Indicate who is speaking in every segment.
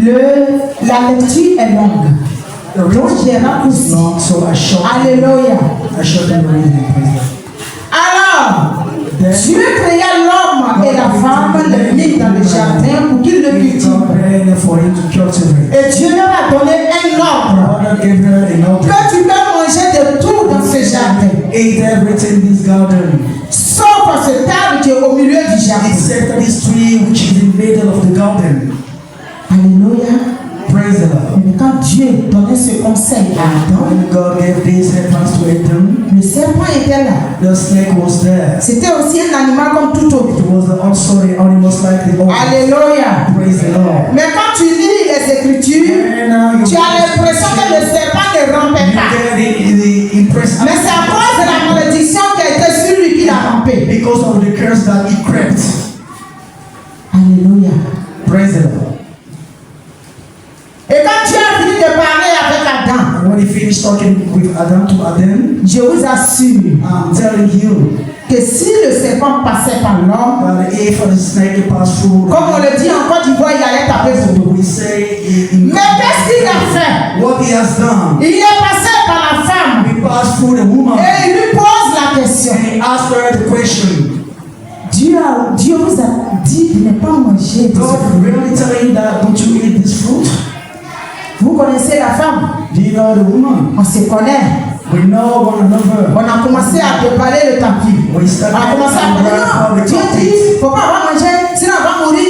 Speaker 1: La lecture est longue. Donc j'ai raccourci. Alléluia. Alors, Dieu créa l'homme et la femme, le mit dans le jardin pour qu'ils le cultivent. Et Dieu leur a donné un ordre que tu peux manger de tout dans ce jardin. Sauf cet arbre qui est au milieu du jardin. Alléluia.
Speaker 2: Praise the Lord.
Speaker 1: Mais quand Dieu donnait ce conseil à Adam,
Speaker 2: when God gave this advice to Adam,
Speaker 1: le serpent était là.
Speaker 2: the snake was there.
Speaker 1: C'était aussi un animal comme tout autre.
Speaker 2: It was also the animals like the others.
Speaker 1: Alléluia.
Speaker 2: Praise the Lord.
Speaker 1: Mais quand tu lis les Écritures, tu as l'impression que le serpent ne rampait pas. Mais c'est à cause de la malédiction qui a été sur lui qu'il a rampé.
Speaker 2: Because of the curse that he crept.
Speaker 1: Alléluia.
Speaker 2: Praise the Lord.
Speaker 1: Et quand Dieu a fini de parler avec Adam,
Speaker 2: when he finished talking with Adam to Adam,
Speaker 1: je vous assure
Speaker 2: I'm telling you
Speaker 1: que si le serpent passait par l'homme,
Speaker 2: that if the snake passed through,
Speaker 1: comme on le dit en Côte d'Ivoire, il allait taper sur nous.
Speaker 2: we say
Speaker 1: Mais qu'est-ce qu'il a fait?
Speaker 2: what he has done.
Speaker 1: Il est passé par la femme
Speaker 2: He passed through the woman
Speaker 1: et il lui pose la question.
Speaker 2: and he asked her the question.
Speaker 1: Dieu vous a dit de ne pas manger de ce
Speaker 2: God
Speaker 1: fruit.
Speaker 2: really telling you that don't you eat this fruit?
Speaker 1: Vous connaissez la femme?
Speaker 2: Do you know the woman?
Speaker 1: On se connaît.
Speaker 2: We know one another.
Speaker 1: On a commencé à déballer le tapis.
Speaker 2: We
Speaker 1: On
Speaker 2: started
Speaker 1: a commencé à parler. Non, Dieu dit, il ne faut pas avoir mangé, sinon on va mourir.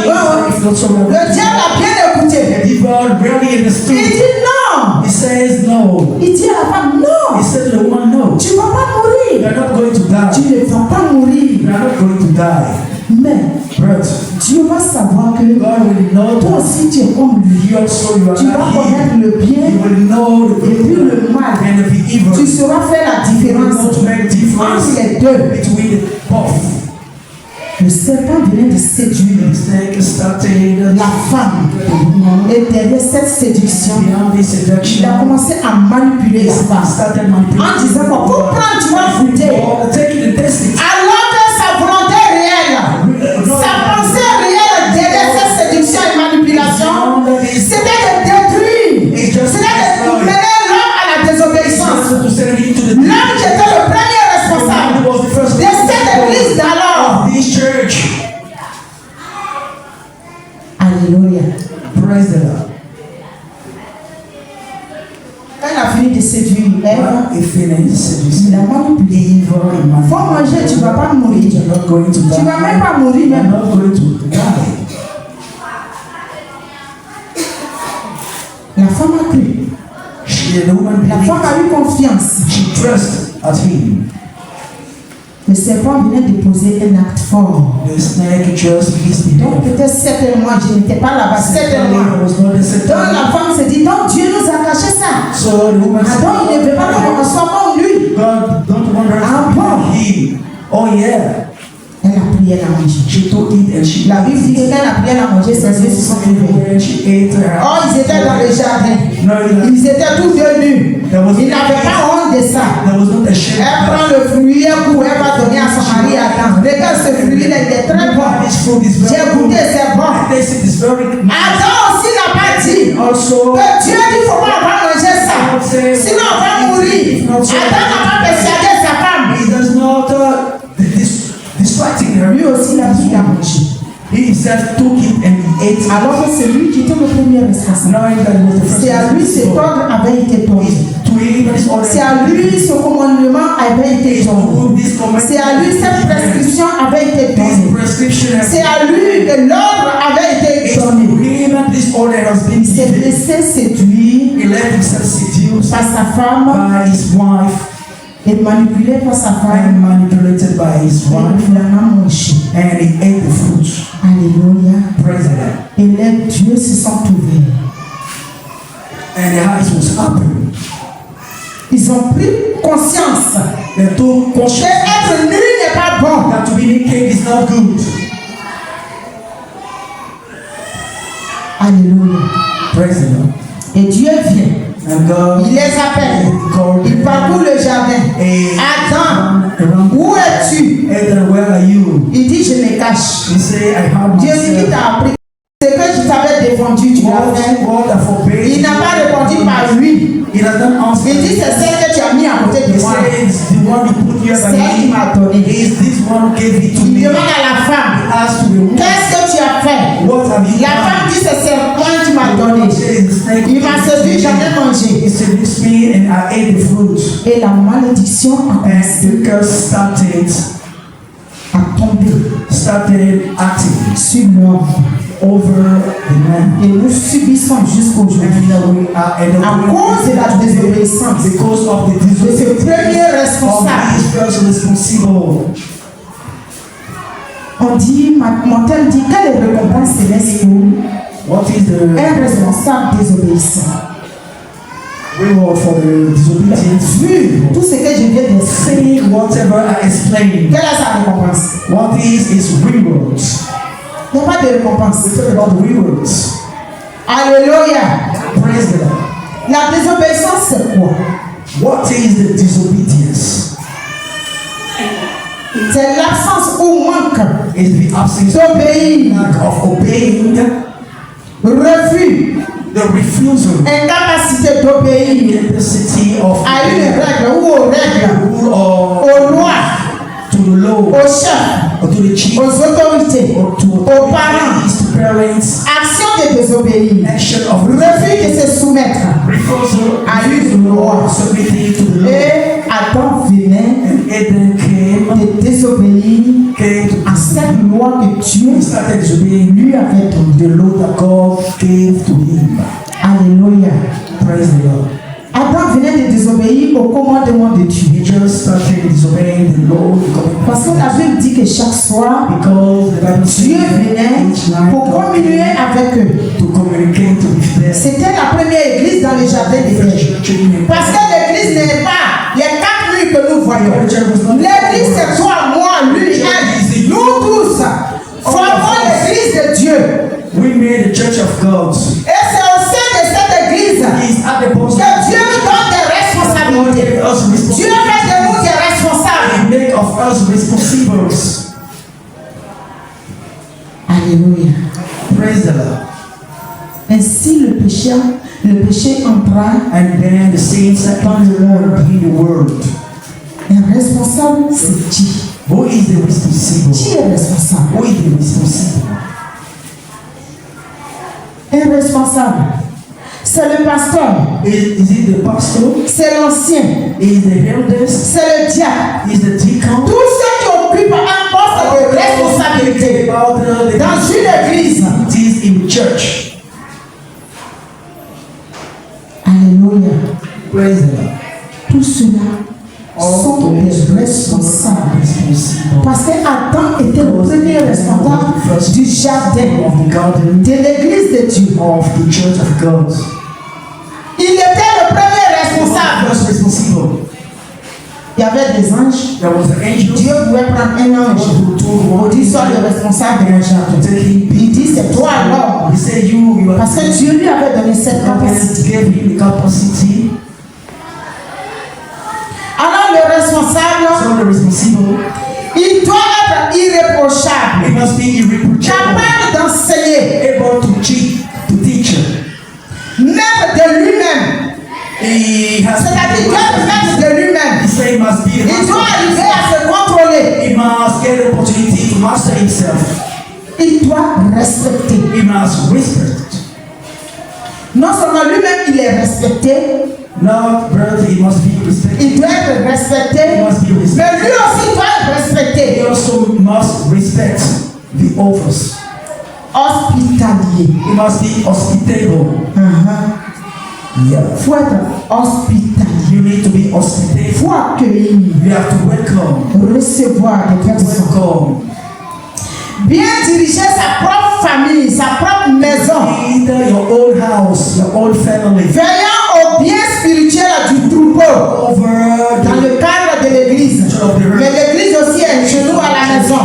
Speaker 1: Le diable a bien écouté.
Speaker 2: The devil really
Speaker 1: Il
Speaker 2: understood.
Speaker 1: dit non.
Speaker 2: He says no.
Speaker 1: Il dit à la femme non.
Speaker 2: He said to the woman, no.
Speaker 1: Tu ne vas pas mourir.
Speaker 2: You are not going to die.
Speaker 1: Tu ne vas pas mourir.
Speaker 2: You are not going to die.
Speaker 1: Mais
Speaker 2: But
Speaker 1: Dieu va savoir que
Speaker 2: God will know
Speaker 1: toi aussi tu es comme lui.
Speaker 2: you also you are
Speaker 1: Tu vas
Speaker 2: not
Speaker 1: connaître
Speaker 2: him.
Speaker 1: le bien
Speaker 2: You will know the
Speaker 1: et puis
Speaker 2: good
Speaker 1: le mal.
Speaker 2: and the evil.
Speaker 1: Tu sauras faire la
Speaker 2: You will
Speaker 1: différence
Speaker 2: know to make difference
Speaker 1: entre les deux.
Speaker 2: between both.
Speaker 1: Le serpent venait de séduire
Speaker 2: The snake started
Speaker 1: la femme. Et derrière cette séduction,
Speaker 2: beyond this
Speaker 1: il a
Speaker 2: seduction.
Speaker 1: commencé à manipuler la femme.
Speaker 2: Started
Speaker 1: En
Speaker 2: manipulating.
Speaker 1: disant quoi? Pour prendre, tu vas goûter.
Speaker 2: Take the testing.
Speaker 1: Alors que sa volonté réelle, sa pensée réelle derrière cette séduction et manipulation, c'était de détruire. C'était de mener l'homme à la désobéissance. L'homme qui était le premier responsable de cette église d'alors.
Speaker 2: This church.
Speaker 1: Alléluia.
Speaker 2: Praise the Lord.
Speaker 1: Quand il a fini de séduire Ève,
Speaker 2: If finished
Speaker 1: il a manipulé.
Speaker 2: evil in
Speaker 1: Faut manger, tu ne vas pas mourir.
Speaker 2: you're not going to
Speaker 1: Tu ne vas même
Speaker 2: die.
Speaker 1: pas mourir
Speaker 2: You're
Speaker 1: même.
Speaker 2: not going to die.
Speaker 1: La femme a cru.
Speaker 2: The woman
Speaker 1: La femme a eu confiance.
Speaker 2: she trusted at him.
Speaker 1: Le serpent venait de poser un acte fort.
Speaker 2: The snake just his
Speaker 1: Donc peut-être certainement, je n'étais pas là-bas, certainement. Donc la femme s'est dit, donc Dieu nous a caché ça.
Speaker 2: So the woman said,
Speaker 1: Adam, il ne veut pas qu'on soit comme lui.
Speaker 2: God don't want us
Speaker 1: Ah
Speaker 2: to
Speaker 1: bon?
Speaker 2: be him. Oh yeah.
Speaker 1: Elle a pris, elle a mangé.
Speaker 2: She took it and she
Speaker 1: La Bible dit que quand elle a pris, elle a mangé, ses yeux se sont ouverts.
Speaker 2: and she ate her.
Speaker 1: Oh, ils étaient dans le jardin.
Speaker 2: No,
Speaker 1: Ils étaient tous deux nus. Ils n'avaient pas honte de ça.
Speaker 2: there was not a shame.
Speaker 1: Elle prend le fruit, elle coupe, elle va donner à son mari Adam. Regarde ce fruit-là, il est très bon.
Speaker 2: This fruit is
Speaker 1: J'ai
Speaker 2: very
Speaker 1: goûté,
Speaker 2: good.
Speaker 1: c'est bon.
Speaker 2: I taste it is very nice.
Speaker 1: Adam aussi n'a pas dit
Speaker 2: Also,
Speaker 1: que Dieu dit qu'il ne faut pas manger ça. Sinon on va mourir. Adam n'a pas persuadé sa femme.
Speaker 2: he does not distracting her.
Speaker 1: Lui aussi, il a pris à manger.
Speaker 2: He himself took it and he ate it.
Speaker 1: Alors que c'est lui qui était le premier responsable.
Speaker 2: Knowing that it was the first
Speaker 1: C'est à lui cet ordre avait été donné.
Speaker 2: to him this order.
Speaker 1: C'est à lui ce commandement avait été donné.
Speaker 2: This command.
Speaker 1: C'est à lui cette prescription avait été
Speaker 2: This
Speaker 1: donnée.
Speaker 2: prescription has
Speaker 1: C'est à lui que l'ordre avait été donné.
Speaker 2: to him and this order has been
Speaker 1: Il s'est
Speaker 2: given.
Speaker 1: laissé séduire
Speaker 2: He let himself seduced
Speaker 1: par sa femme
Speaker 2: by his wife
Speaker 1: et manipulé par sa
Speaker 2: and
Speaker 1: femme.
Speaker 2: manipulated by his
Speaker 1: Et
Speaker 2: wife,
Speaker 1: il en a mangé.
Speaker 2: and he ate the fruit.
Speaker 1: Alléluia.
Speaker 2: Praise the Lord.
Speaker 1: Et les dieux se sont ouverts.
Speaker 2: And the eyes was open.
Speaker 1: Ils ont pris conscience
Speaker 2: They took
Speaker 1: que
Speaker 2: conscience
Speaker 1: être nu n'est pas bon.
Speaker 2: that to be naked is not good.
Speaker 1: Alléluia.
Speaker 2: Praise the Lord.
Speaker 1: Et Dieu vient.
Speaker 2: And God
Speaker 1: Il les appelle. Il parcourt le jardin. Adam, où es-tu?
Speaker 2: Adam, where are you?
Speaker 1: Il dit, je me cache.
Speaker 2: He say, I have
Speaker 1: Dieu dit, qui
Speaker 2: myself.
Speaker 1: t'a appris? C'est que
Speaker 2: one gave it to
Speaker 1: Il
Speaker 2: me.
Speaker 1: demande à la femme,
Speaker 2: Asked to the woman,
Speaker 1: qu'est-ce que tu as fait?
Speaker 2: what have you
Speaker 1: La
Speaker 2: done?
Speaker 1: femme dit, c'est serpent que tu m'as donné. Il m'a séduit, j'en ai
Speaker 2: He
Speaker 1: mangé.
Speaker 2: seduced me and I ate the fruit.
Speaker 1: Et la malédiction a
Speaker 2: And
Speaker 1: commencé
Speaker 2: the curse
Speaker 1: à tomber
Speaker 2: started acting
Speaker 1: sur l'homme.
Speaker 2: over the man.
Speaker 1: Et nous subissons jusqu'aujourd'hui.
Speaker 2: And
Speaker 1: À cause de la désobéissance
Speaker 2: because of the
Speaker 1: de ce
Speaker 2: disobedience
Speaker 1: premier
Speaker 2: of
Speaker 1: responsable.
Speaker 2: his first responsible.
Speaker 1: On dit, mon thème dit, quelle est la récompense céleste pour
Speaker 2: What is the
Speaker 1: un responsable désobéissant?
Speaker 2: reward for the disobedience?
Speaker 1: Vu tout ce que je viens de dire,
Speaker 2: Saying whatever I explained.
Speaker 1: quelle est sa récompense?
Speaker 2: What is his reward?
Speaker 1: Il n'y a pas de récompense.
Speaker 2: We talk about the rewards.
Speaker 1: Alléluia.
Speaker 2: Praise the Lord.
Speaker 1: La désobéissance, c'est quoi?
Speaker 2: What is the disobedience?
Speaker 1: C'est l'absence ou manque
Speaker 2: Is the absence
Speaker 1: d'obéir,
Speaker 2: of obeying,
Speaker 1: refus,
Speaker 2: the refusal,
Speaker 1: incapacité d'obéir
Speaker 2: incapacity of
Speaker 1: à une règle ou aux règles,
Speaker 2: rule or
Speaker 1: aux lois,
Speaker 2: to the law
Speaker 1: aux chefs,
Speaker 2: or to the chief
Speaker 1: aux autorités,
Speaker 2: or to
Speaker 1: aux parents.
Speaker 2: to parents.
Speaker 1: Action de désobéir,
Speaker 2: Action of
Speaker 1: refus de se soumettre.
Speaker 2: refusal
Speaker 1: À une loi.
Speaker 2: submitting to the law.
Speaker 1: Et Adam venait
Speaker 2: And Adam
Speaker 1: de désobéir
Speaker 2: came to
Speaker 1: à cette loi que Dieu
Speaker 2: he started disobeying
Speaker 1: lui avait donnée.
Speaker 2: the law that God gave to him.
Speaker 1: Alléluia.
Speaker 2: Praise the Lord.
Speaker 1: Adam venait de désobéir au commandement de Dieu.
Speaker 2: He just started disobeying the law
Speaker 1: Parce que la Bible dit que chaque soir,
Speaker 2: because the Bible
Speaker 1: Dieu
Speaker 2: says
Speaker 1: venait
Speaker 2: each night
Speaker 1: pour
Speaker 2: God
Speaker 1: communier
Speaker 2: came
Speaker 1: avec eux.
Speaker 2: to communicate with them.
Speaker 1: C'était la première église dans le jardin d'Éden. Parce que l'église n'est pas les 4 murs que nous voyons. L'église, c'est toi, moi, lui, elle. Nous tous formons l'église de Dieu.
Speaker 2: We made the church of God.
Speaker 1: Et c'est au sein de cette église
Speaker 2: He's at the
Speaker 1: que
Speaker 2: post.
Speaker 1: Dieu nous donne des responsabilités. Dieu fait de nous des responsables.
Speaker 2: He make of us responsibles.
Speaker 1: Alléluia.
Speaker 2: Praise the Lord.
Speaker 1: Ainsi le péché entra.
Speaker 2: And then the saints
Speaker 1: Dans le monde.
Speaker 2: in the world.
Speaker 1: Un responsable, c'est qui?
Speaker 2: Who is the responsible?
Speaker 1: Qui est responsable?
Speaker 2: Who is the responsible?
Speaker 1: Un responsable, c'est le pasteur,
Speaker 2: Is it the pastor?
Speaker 1: c'est l'ancien,
Speaker 2: Is the eldest?
Speaker 1: c'est le diacre.
Speaker 2: Is the deacon?
Speaker 1: Tous ceux qui occupent un poste de responsabilité
Speaker 2: About the
Speaker 1: dans une église.
Speaker 2: it is in church.
Speaker 1: Alléluia.
Speaker 2: Praise the Lord.
Speaker 1: Tout cela sont des responsables. Parce que Adam était le premier responsable du jardin,
Speaker 2: Of the garden
Speaker 1: de l'église de Dieu.
Speaker 2: of the church of God.
Speaker 1: Il était le premier responsable.
Speaker 2: First responsible.
Speaker 1: Il y avait des anges.
Speaker 2: There was an angel.
Speaker 1: Dieu pouvait prendre un ange pour dire sois le responsable d'un jardin. Il dit c'est toi alors.
Speaker 2: He said you are
Speaker 1: Parce que Dieu lui avait donné cette capacité.
Speaker 2: gave him the capacity.
Speaker 1: Alors le responsable,
Speaker 2: So the responsible,
Speaker 1: il doit être
Speaker 2: he
Speaker 1: irréprochable,
Speaker 2: must be irreproachable,
Speaker 1: capable d'enseigner,
Speaker 2: able to teach.
Speaker 1: même de lui-même.
Speaker 2: He has
Speaker 1: C'est-à-dire même de lui-même.
Speaker 2: he said he must be the
Speaker 1: Il doit
Speaker 2: master.
Speaker 1: arriver à se contrôler.
Speaker 2: He must get the opportunity to master himself.
Speaker 1: Il doit respecter.
Speaker 2: He must respect.
Speaker 1: Non seulement lui-même il est respecté,
Speaker 2: Not brother, he must be respected.
Speaker 1: il doit être respecté,
Speaker 2: He must be respected.
Speaker 1: mais lui aussi doit être
Speaker 2: He
Speaker 1: respecté.
Speaker 2: also must respect the office.
Speaker 1: Hospitalier.
Speaker 2: He must be hospitable. Yeah.
Speaker 1: Il faut être hospitalier.
Speaker 2: You need to be hospitable.
Speaker 1: Il faut accueillir,
Speaker 2: You have to welcome.
Speaker 1: recevoir des personnes.
Speaker 2: Welcome.
Speaker 1: Bien diriger sa propre famille, sa propre maison.
Speaker 2: Either your own house, your own family.
Speaker 1: Veillant au bien spirituel du troupeau
Speaker 2: Over
Speaker 1: dans
Speaker 2: the
Speaker 1: le cadre de l'église. Mais l'église aussi est chez nous à la maison.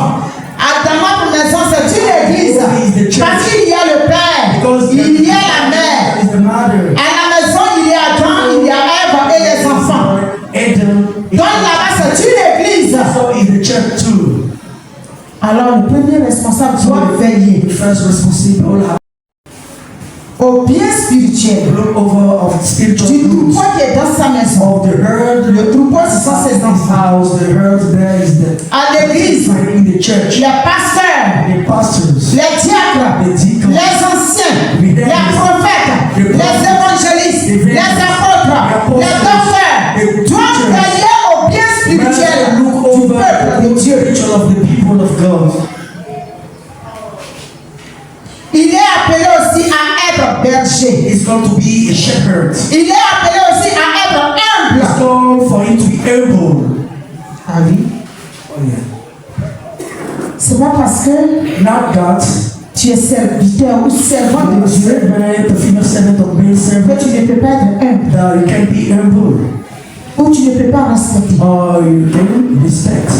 Speaker 1: Dans notre maison, c'est une église. Parce qu'il y a le père, il y a la mère.
Speaker 2: is the mother.
Speaker 1: À la maison, il y a Adam, il y a Ève et les enfants.
Speaker 2: Adam.
Speaker 1: Donc là-bas, c'est une église.
Speaker 2: So is the church too.
Speaker 1: Alors le premier responsable doit veiller.
Speaker 2: The first responsible
Speaker 1: au bien spirituel,
Speaker 2: look over of spiritual
Speaker 1: du
Speaker 2: goods,
Speaker 1: troupeau qui est dans sa maison.
Speaker 2: of the herd,
Speaker 1: Le troupeau, ce sont ses
Speaker 2: his
Speaker 1: enfants.
Speaker 2: house, the herd there is the
Speaker 1: À l'église,
Speaker 2: in the church,
Speaker 1: les pasteurs,
Speaker 2: the pastors,
Speaker 1: les diacres,
Speaker 2: the deacons,
Speaker 1: les anciens, les prophètes, les évangélistes, les apôtres, les docteurs doivent veiller au bien spirituel
Speaker 2: look
Speaker 1: du
Speaker 2: over
Speaker 1: peuple de
Speaker 2: the
Speaker 1: Dieu.
Speaker 2: spiritual of the people of God.
Speaker 1: Il est appelé aussi à être berger.
Speaker 2: He's going to be a shepherd.
Speaker 1: Il est appelé aussi à être humble.
Speaker 2: It's called for him to be humble.
Speaker 1: Ah oui.
Speaker 2: Oh yeah.
Speaker 1: C'est pas parce que
Speaker 2: Not God.
Speaker 1: tu es serviteur ou servant de Dieu
Speaker 2: The female servant of male
Speaker 1: que
Speaker 2: servant,
Speaker 1: tu ne peux pas être humble
Speaker 2: that you can be humble,
Speaker 1: ou tu ne peux pas respecter.
Speaker 2: or you can respect.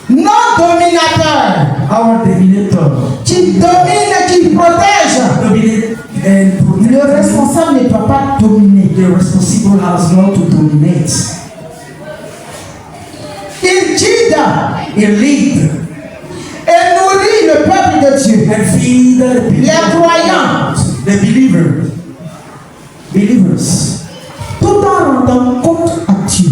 Speaker 1: Non dominateur
Speaker 2: Our dominator,
Speaker 1: qui domine, qui protège.
Speaker 2: dominate and protect.
Speaker 1: Le responsable ne doit pas dominer.
Speaker 2: The responsible has not to dominate.
Speaker 1: Il guide
Speaker 2: He lead
Speaker 1: et nourrit le peuple de Dieu.
Speaker 2: and feed the people,
Speaker 1: Les croyants,
Speaker 2: the believers,
Speaker 1: tout en rendant compte à Dieu.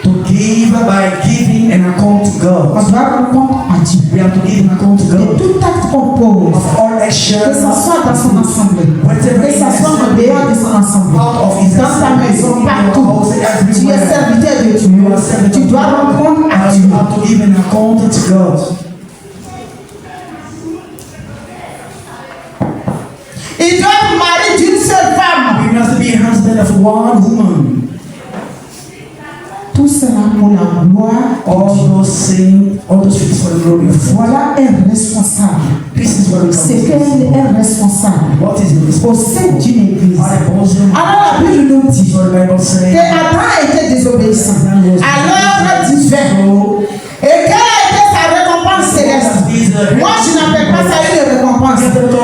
Speaker 2: to give by giving an account to
Speaker 1: On
Speaker 2: God.
Speaker 1: doit rendre compte à Dieu.
Speaker 2: We have to give an account to
Speaker 1: De
Speaker 2: God
Speaker 1: tout acte qu'on pose,
Speaker 2: of all
Speaker 1: que
Speaker 2: actions,
Speaker 1: ce soit dans son assemblée, que ce soit en dehors de son assemblée,
Speaker 2: out of his
Speaker 1: dans sa maison, partout. Tu es serviteur de Dieu. Tu dois rendre compte à
Speaker 2: You
Speaker 1: Dieu.
Speaker 2: have to give an account to God.
Speaker 1: Il doit être mari d'une seule femme.
Speaker 2: We must be a husband of one woman.
Speaker 1: Tout cela pour la gloire.
Speaker 2: All those things, all those things for the glory of God.
Speaker 1: Voilà un responsable.
Speaker 2: This is what we
Speaker 1: C'est
Speaker 2: come
Speaker 1: qu'elle est responsable
Speaker 2: What is the
Speaker 1: au sein d'une église.
Speaker 2: I bosom.
Speaker 1: Alors la Bible nous dit
Speaker 2: For the Bible
Speaker 1: que
Speaker 2: saying,
Speaker 1: Adam était désobéissant à l'ordre divin. Et quelle a été sa récompense céleste? Moi, je n'appelle pas ça une récompense.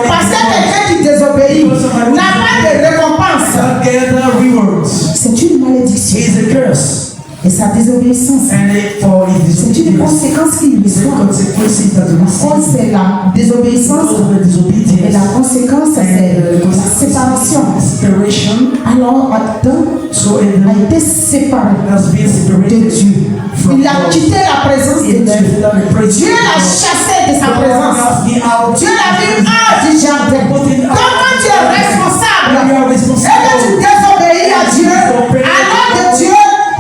Speaker 1: Parce que quelqu'un qui désobéit n'a pas de récompense.
Speaker 2: God gather rewards.
Speaker 1: C'est une malédiction.
Speaker 2: It's a curse.
Speaker 1: Et sa désobéissance,
Speaker 2: And it for his
Speaker 1: c'est une
Speaker 2: disobedience.
Speaker 1: conséquence qu'il
Speaker 2: It's a
Speaker 1: reçoit.
Speaker 2: consequence that we
Speaker 1: La
Speaker 2: receive.
Speaker 1: cause, c'est la désobéissance.
Speaker 2: Because of the
Speaker 1: Et
Speaker 2: disobedience.
Speaker 1: la conséquence, c'est la séparation.
Speaker 2: Separation.
Speaker 1: Alors, Adam
Speaker 2: So
Speaker 1: a
Speaker 2: it
Speaker 1: été séparé
Speaker 2: has been
Speaker 1: de
Speaker 2: separated
Speaker 1: Dieu.
Speaker 2: from
Speaker 1: Il a
Speaker 2: God.
Speaker 1: quitté la présence de
Speaker 2: It
Speaker 1: Dieu.
Speaker 2: left the presence
Speaker 1: Dieu l'a
Speaker 2: of God.
Speaker 1: chassé de sa
Speaker 2: God
Speaker 1: présence.
Speaker 2: has been out.
Speaker 1: Dieu l'a mis hors du jardin. Donc quand tu es responsable
Speaker 2: When you are
Speaker 1: et
Speaker 2: responsible,
Speaker 1: que tu désobéis à Dieu, alors que Dieu,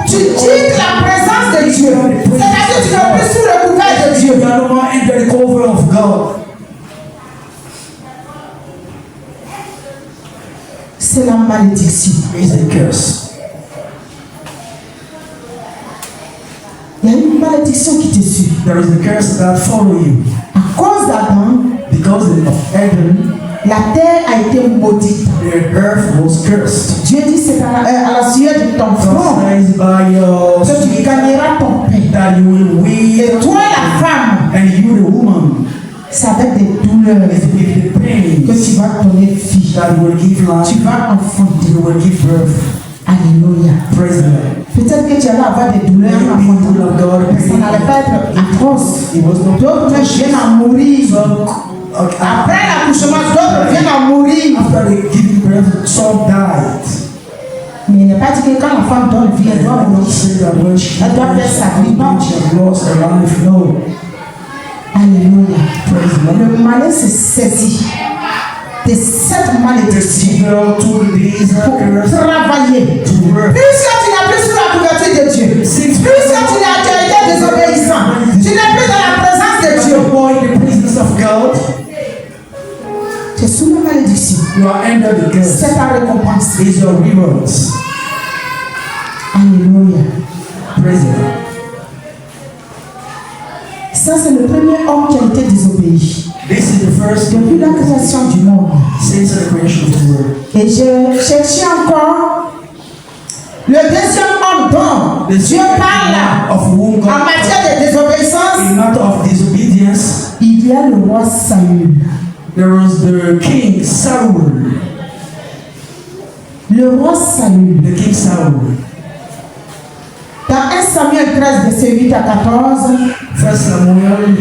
Speaker 1: tu quittes la présence de Dieu. C'est-à-dire que tu n'es plus sous le couvert de Dieu.
Speaker 2: you are no more under the cover of God.
Speaker 1: C'est la malédiction.
Speaker 2: It's a curse.
Speaker 1: Il y a une malédiction qui te suit.
Speaker 2: There is a curse that follow you.
Speaker 1: À cause d'Adam,
Speaker 2: Because of Adam,
Speaker 1: la terre a été maudite.
Speaker 2: the earth was cursed.
Speaker 1: Dieu dit c'est à la sueur de ton front
Speaker 2: God says by your
Speaker 1: que tu gagneras ton pain.
Speaker 2: that you will win,
Speaker 1: Et toi la femme,
Speaker 2: and you the woman,
Speaker 1: c'est avec des douleurs
Speaker 2: with the pain
Speaker 1: que tu vas donner vie.
Speaker 2: that will give
Speaker 1: Tu
Speaker 2: life,
Speaker 1: vas enfanter.
Speaker 2: you will give birth.
Speaker 1: Alléluia.
Speaker 2: Praise the Lord.
Speaker 1: Peut-être que tu allais avoir des douleurs en enfantant. Mais ça n'allait pas être atroce.
Speaker 2: It was not
Speaker 1: D'autres viennent à mourir. Après l'accouchement, d'autres viennent à mourir.
Speaker 2: after the giving birth, some died.
Speaker 1: Mais il n'est pas dit que quand la femme donne vie, elle doit
Speaker 2: I don't
Speaker 1: mourir.
Speaker 2: say that when she
Speaker 1: Elle doit faire sa vie. Non.
Speaker 2: she has lost her life. No.
Speaker 1: Alléluia.
Speaker 2: Praise the Lord.
Speaker 1: Le malin se saisit de cette
Speaker 2: The
Speaker 1: malédiction
Speaker 2: devil took these
Speaker 1: pour
Speaker 2: curse
Speaker 1: travailler.
Speaker 2: to work.
Speaker 1: Puisque tu n'es plus sous la couverture de Dieu, puisque tu n'as été désobéissant, tu n'es plus dans la présence de Dieu,
Speaker 2: You are in the presence of God.
Speaker 1: tu es sous la malédiction.
Speaker 2: You are under the curse.
Speaker 1: C'est ta récompense.
Speaker 2: These are rewards.
Speaker 1: Alléluia.
Speaker 2: Praise the Lord.
Speaker 1: Ça, c'est le premier homme qui a été désobéi.
Speaker 2: This is the first
Speaker 1: Depuis la création du monde.
Speaker 2: since the creation of the world.
Speaker 1: Et je cherchais encore le deuxième homme dont
Speaker 2: The
Speaker 1: Dieu parle
Speaker 2: of whom
Speaker 1: en
Speaker 2: God,
Speaker 1: matière de désobéissance.
Speaker 2: in matter of disobedience,
Speaker 1: Il y a le roi Saül.
Speaker 2: there was the king Saul.
Speaker 1: Le roi Saül.
Speaker 2: The king Saul.
Speaker 1: Dans 1 Samuel 13, verset 8 à 14,
Speaker 2: First Samuel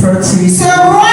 Speaker 2: 13.
Speaker 1: ce roi